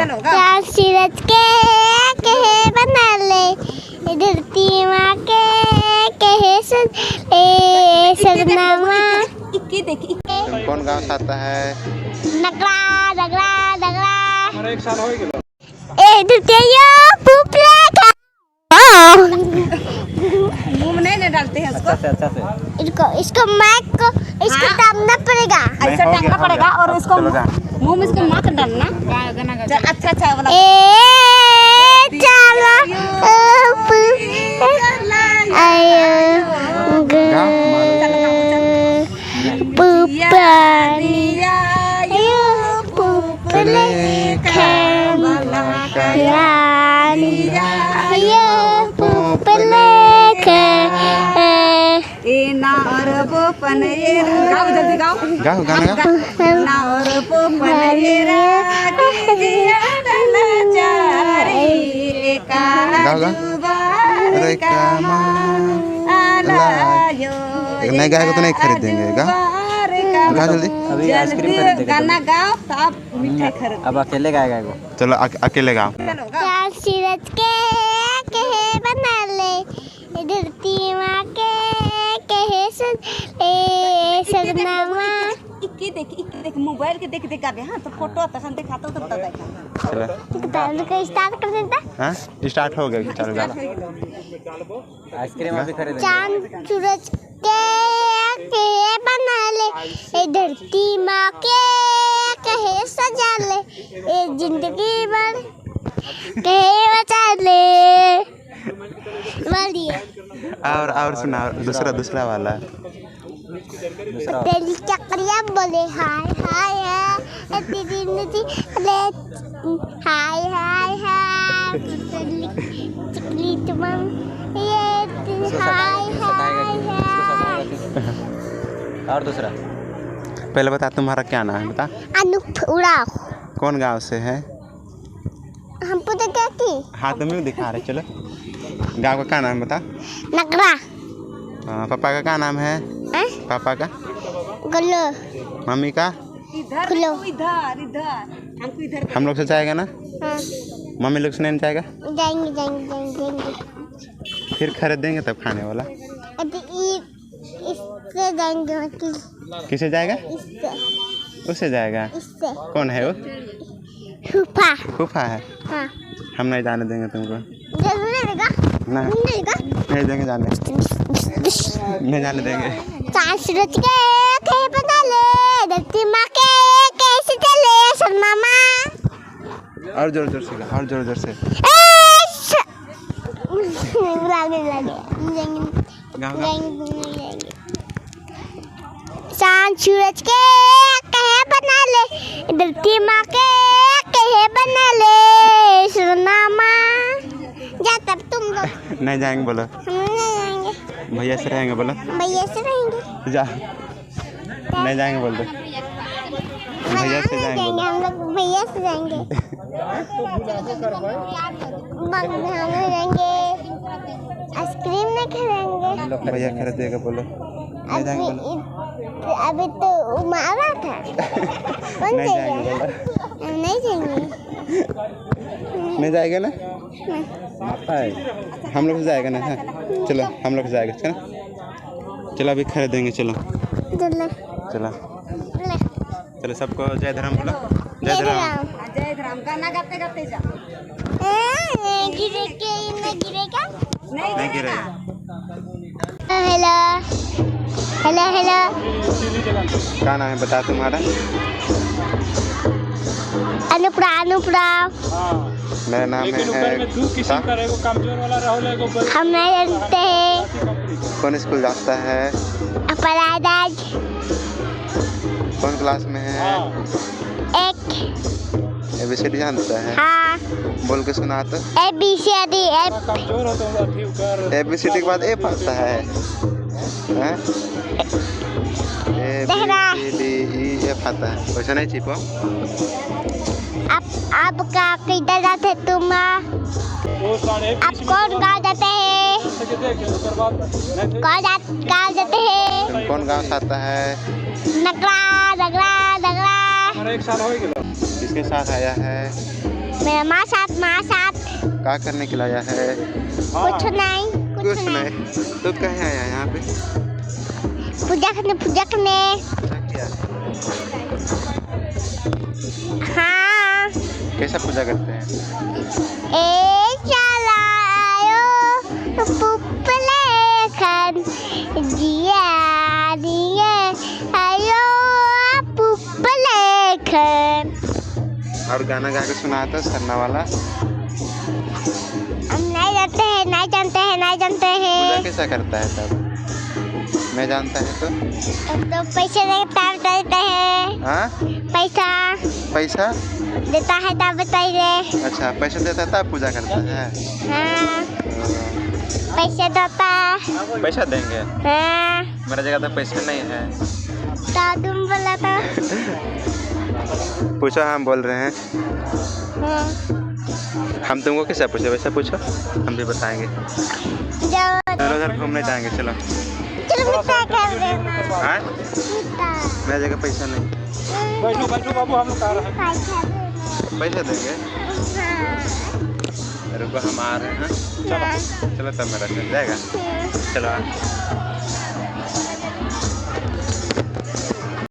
चाँद सूरज के कहे बना ले, धरती माँ के कहे सरनामा। तुम कौन गाँव से आता है? नगरा नगरा नगरा। हमारा 1 साल हो गया। ए धरतिया पुपले का मुंह में नहीं डालते हैं उसको। अच्छा से इसको माइक को इसको टांगना पड़ेगा, ऐसा टांगना पड़ेगा और इसको मुंह में इसको मत डालना। अच्छा वाला ए चला गाओ जल्दी गाओ गाना गाओ। ना और पोपनेरा नहीं गाएगा तो नहीं खरीदेंगे। गाओ जल्दी। अभी आइसक्रीम खरीदेंगे। गाना गाओ तो आप मिठाई खरीद। अब अकेले गाएगा वो। चलो अकेले गाओ। चाँद सूरज के कहे बना ले, धरती माँ के कहे सरनामा। देख मोबाइल के देख गावे। हाँ तो फोटो तखन दिखाता तो बता देखा। चलो स्टार्ट कर देता। हाँ स्टार्ट हो गया। चलो गाओ। आइसक्रीम अभी खरीदेंगे। चाँद सूरज के कहे बना ले, धरती माँ के कहे सजा ले, जिंदगी भर कहे बचा ले। बोलिए। और सुना दूसरा वाला। तेरी चक्रिया बोले हाय हाय हाय, तेरी नदी ले हाय हाय हाय, चकली तुम ये हाय हाय हाय। और दूसरा पहले बता तुम्हारा क्या नाम है? बता। अनूप उड़ाओ। कौन गांव से है? हमको तो क्या की हाँ तुम्हें दिखा रहे। चलो गांव का क्या नाम बता। नगरा। पापा का क्या नाम है? पापा का? गुल्लो। मम्मी का? इधर खुलो। इधर हमको इधर हम लोग से जाएगा ना? हाँ मम्मी लोग से नहीं जाएगा? जाएंगे जाएंगे जाएंगे। फिर खरीदेंगे तब खाने वाला। अभी इससे जाएंगे, किसे जाएगा? इससे उससे जाएगा। इससे कौन है वो? फूफा। फूफा है। हाँ हम नहीं जाने देंगे तुमको। जरूर देगा। ना देगा। नहीं देंगे जाने। नहीं जाने देंगे। चाँद सूरज के कहे बना ले, धरती माँ के कैसे चले सरनामा। और जोर जोर से गा। और जोर जोर से चाँद सूरज के कहे बना ले, धरती माँ के कहे बना ले सरनामा। जा तब तुम लोग। नहीं जाएंगे बोलो। हम नहीं जाएंगे, भैया से रहेंगे बोलो। भैया से रहेंगे। जा नहीं जाएंगे बोल दो। भैया से जाएंगे बोलो। हम लोग भैया से जाएंगे। हम जाएंगे, आइसक्रीम नहीं खाएंगे। भैया खरीदेगा बोलो। नहीं जाएंगे बोलो। अभी तो मारा था। कौन नहीं जाएंगे बोलो। नहीं जाएंगे। नहीं जाएगा ना? हम लोग से जाएगा ना? हाँ चलो हम लोग से जाएगा। चलो चलो अभी खरीदेंगे। चलो चलो चलो सबको जय धर्म बोलो। जय धर्म। जय राम गाना गाते गाते जा। गिरेगा। नहीं गिरेगा। Hello hello hello. क्या नाम है बता तुम्हारा? अनुप्रा अनुप्रा। मेरा नाम है। हम नहीं जानते हैं। कौन स्कूल जाता है? अपराधाज। कौन क्लास में है? 1। ABCD जानता है? हाँ बोल के सुना तो। ABCD ABCD के बाद F आता है। ABCDEF आता है। वैसा नहीं छिपो। आप का किधर जाते तुम? आप कौन गाँव जाते हैं? कौन गाँव जाते हैं? तुम कौन गाँव से आता है? नगरा नगरा नगरा। हमारा 1 साल हो गया। किसके साथ आया है? मेरा माँ साथ क्या करने के लिए आया है? कुछ नहीं कुछ नहीं। तो कहीं आया यहाँ पे? पूजा करने क्या किया? हाँ कैसा पूजा करते हैं? ए चलायो पुपले खन जिया दिए आयो पुपले खन। और गाना गा के सुनाया था सरना वाला। हम नहीं जानते हैं पूजा कैसा करता है तब? मैं जानता है तो पैसे देता हैं। हाँ पैसा देता है तब बताइए। अच्छा पैसा देता है तब पूजा करता है। हाँ पैसे देता है। पैसा देंगे? हाँ मेरा जगह तो पैसे नहीं है। तो तुम बोला था। पूछो, हम बोल रहे हैं। हाँ। हम तुमको कैसा पूछे वैसा पूछो, हम भी बताएंगे। चलो उधर घूमने जाएंगे। चलो मिठा खा लेना। हाँ मिठा। मेरा जगह पैसा नहीं। बैठो बाबू, हम लोग आ रहे हैं। पैसा देंगे? हाँ। रुको हम आ रहे हैं। चलो तब मेरा चल जाएगा। चलो